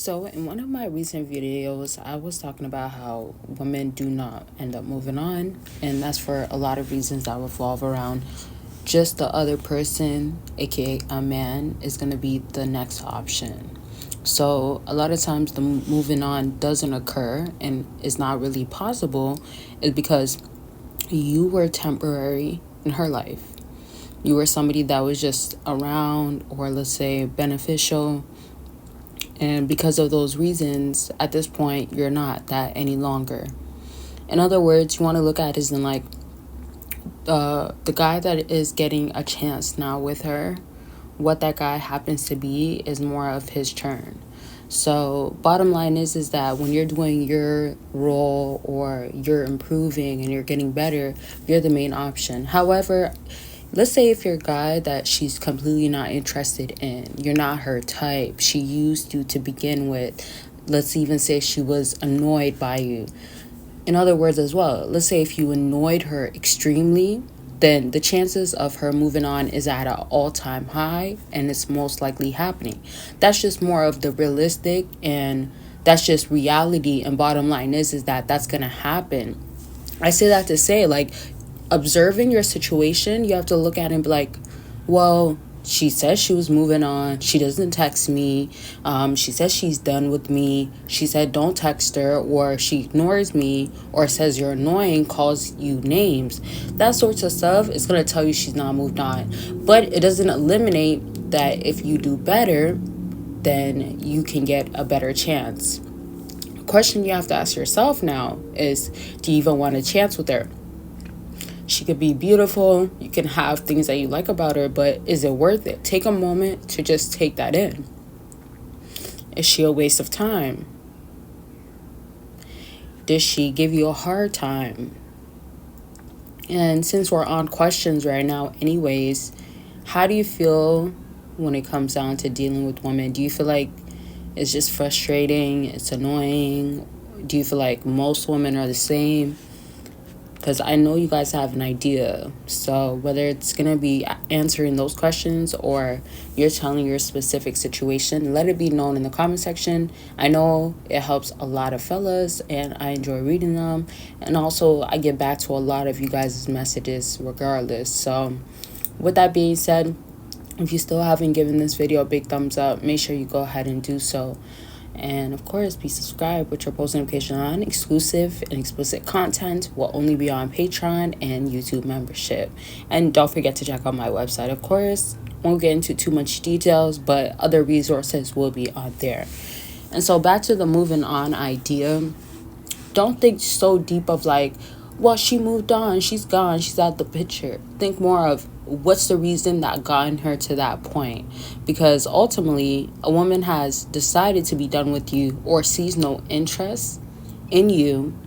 So, in one of my recent videos, I was talking about how women do not end up moving on, and that's for a lot of reasons that revolve around just the other person, aka a man, is going to be the next option. So, a lot of times, the moving on doesn't occur and is not really possible, is because you were temporary in her life. You were somebody that was just around, or let's say beneficial, and because of those reasons, at this point, you're not that any longer. In other words, you want to look at it as in like the guy that is getting a chance now with her, what that guy happens to be is more of his turn. So bottom line is that when you're doing your role or you're improving and you're getting better, you're the main option. However, let's say if you're a guy that she's completely not interested in, you're not her type, she used you to begin with, let's even say she was annoyed by you. In other words as well, let's say if you annoyed her extremely, then the chances of her moving on is at an all-time high, and it's most likely happening. That's just more of the realistic, and that's just reality, and bottom line is that that's going to happen. I say that to say, like, observing your situation, you have to look at it and be like, well, she says she was moving on. She doesn't text me. She says she's done with me. She said don't text her, or she ignores me, or says you're annoying, calls you names. That sorts of stuff is going to tell you she's not moved on. But it doesn't eliminate that if you do better, then you can get a better chance. The question you have to ask yourself now is, do you even want a chance with her? She could be beautiful. You can have things that you like about her, but is it worth it? Take a moment to just take that in. Is she a waste of time? Does she give you a hard time? And since we're on questions right now anyways, how do you feel when it comes down to dealing with women? Do you feel like it's just frustrating, it's annoying? Do you feel like most women are the same? Because I know you guys have an idea. So whether it's going to be answering those questions or you're telling your specific situation, let it be known in the comment section. I know it helps a lot of fellas and I enjoy reading them. And also I get back to a lot of you guys' messages regardless. So with that being said, if you still haven't given this video a big thumbs up, make sure you go ahead and do so. And of course, be subscribed with your post notification on. Exclusive and explicit content will only be on Patreon and YouTube membership. And don't forget to check out my website, of course. Won't get into too much details, but other resources will be on there. And so back to the moving on idea. Don't think so deep of like, well, she moved on, she's gone, she's out the picture. Think more of what's the reason that gotten her to that point, because ultimately a woman has decided to be done with you or sees no interest in you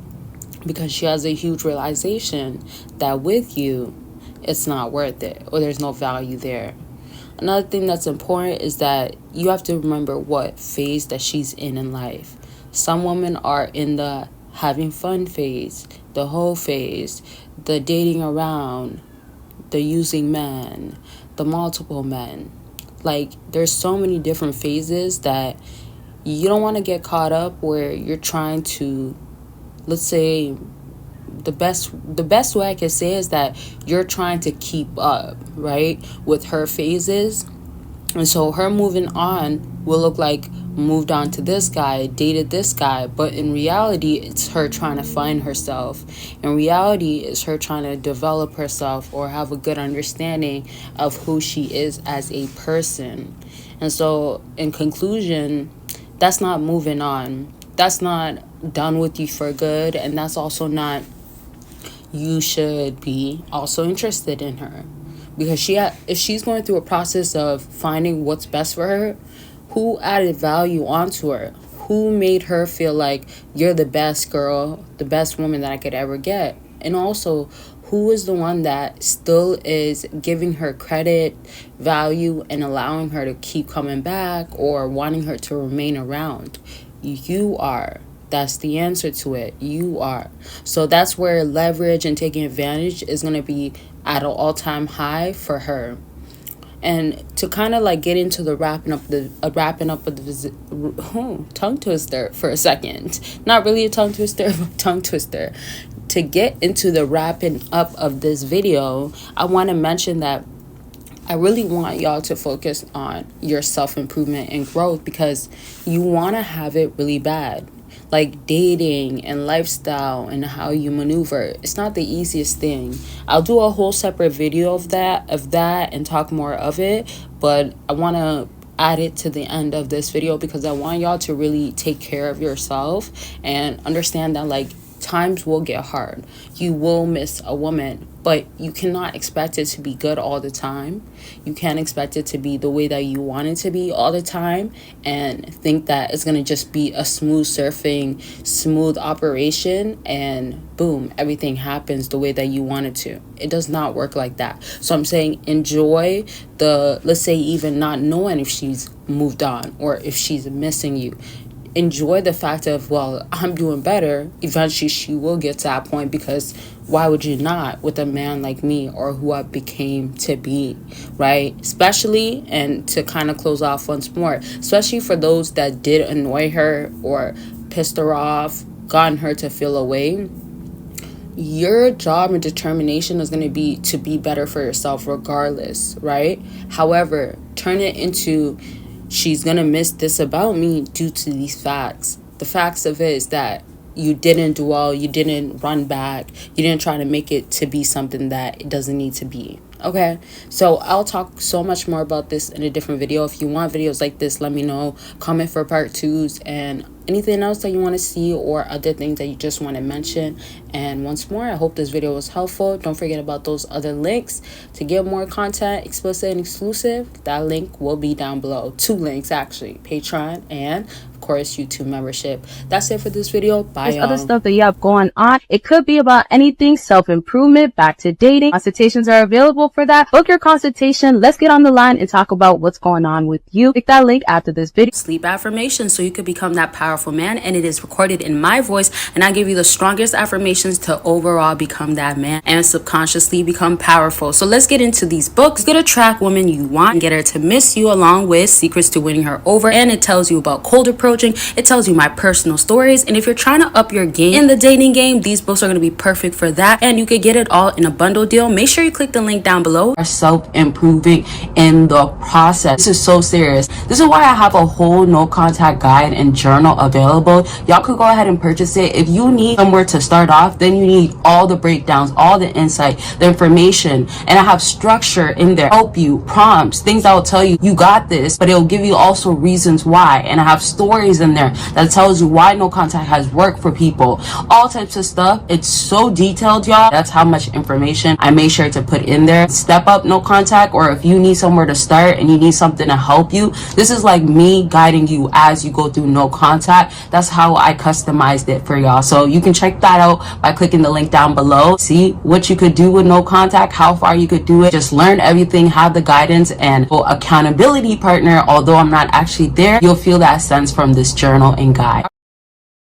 because she has a huge realization that with you it's not worth it or there's no value there. Another thing that's important is that you have to remember what phase that she's in life. Some women are in the having fun phase, the whole phase, the dating around, the using men, the multiple men. Like, there's so many different phases that you don't want to get caught up where you're trying to, let's say, the best way I can say is that you're trying to keep up, right, with her phases. And so her moving on will look like moved on to this guy, dated this guy, but in reality, it's her trying to find herself. In reality, it's her trying to develop herself or have a good understanding of who she is as a person. And so in conclusion, that's not moving on. That's not done with you for good, and that's also not you should be also interested in her. Because if she's going through a process of finding what's best for her, who added value onto her? Who made her feel like you're the best girl, the best woman that I could ever get? And also, who is the one that still is giving her credit, value, and allowing her to keep coming back or wanting her to remain around? You are. That's the answer to it. You are. So that's where leverage and taking advantage is going to be at an all-time high for her. And to kind of like get into the wrapping up of the tongue twister for a second, not really a tongue twister, but tongue twister. To get into the wrapping up of this video, I want to mention that I really want y'all to focus on your self-improvement and growth, because you want to have it really bad. Like dating and lifestyle and how you maneuver, it's not the easiest thing. I'll do a whole separate video of that and talk more of it, but I want to add it to the end of this video because I want y'all to really take care of yourself and understand that like times will get hard. You will miss a woman, but you cannot expect it to be good all the time. You can't expect it to be the way that you want it to be all the time and think that it's going to just be a smooth surfing, smooth operation and boom, everything happens the way that you want it to. It does not work like that. So I'm saying enjoy the, let's say, even not knowing if she's moved on or if she's missing you. Enjoy the fact of, well, I'm doing better. Eventually she will get to that point, because why would you not with a man like me or who I became to be, right? Especially, and to kind of close off once more, especially for those that did annoy her or pissed her off, gotten her to feel away. Your job and determination is going to be better for yourself regardless, right? However, turn it into, she's gonna miss this about me due to these facts. The facts of it is that you didn't do all, you didn't run back, you didn't try to make it to be something that it doesn't need to be. Okay, so I'll talk so much more about this in a different video. If you want videos like this, let me know. Comment for part 2s and anything else that you want to see or other things that you just want to mention. And once more, I hope this video was helpful. Don't forget about those other links to get more content, explicit and exclusive. That link will be down below. 2 links actually, Patreon and of course YouTube membership. That's it for this video. Bye, y'all. Other stuff that you have going on, it could be about anything, self-improvement, back to dating. Consultations are available for that. Book your consultation. Let's get on the line and talk about what's going on with you. Click that link after this video. Sleep affirmations so you could become that powerful man, and it is recorded in my voice, and I give you the strongest affirmations to overall become that man and subconsciously become powerful. So let's get into these books. Get a track woman you want and get her to miss you, along with secrets to winning her over, and it tells you about cold approaching. It tells you my personal stories, and if you're trying to up your game in the dating game, these books are going to be perfect for that, and you could get it all in a bundle deal. Make sure you click the link down below. Self-improving in the process. This is so serious. This is why I have a whole no contact guide and journal available. Y'all could go ahead and purchase it. If you need somewhere to start off, then you need all the breakdowns, all the insight, the information, and I have structure in there, help you, prompts, things that will tell you you got this, but it'll give you also reasons why, and I have stories in there that tells you why no contact has worked for people, all types of stuff. It's so detailed, y'all. That's how much information I made sure to put in there. Step up no contact, or if you need somewhere to start and you need something to help you, this is like me guiding you as you go through no contact. That's how I customized it for y'all. So you can check that out by clicking the link down below. See what you could do with no contact, how far you could do it. Just learn everything, have the guidance and accountability partner. Although I'm not actually there, you'll feel that sense from this journal and guide.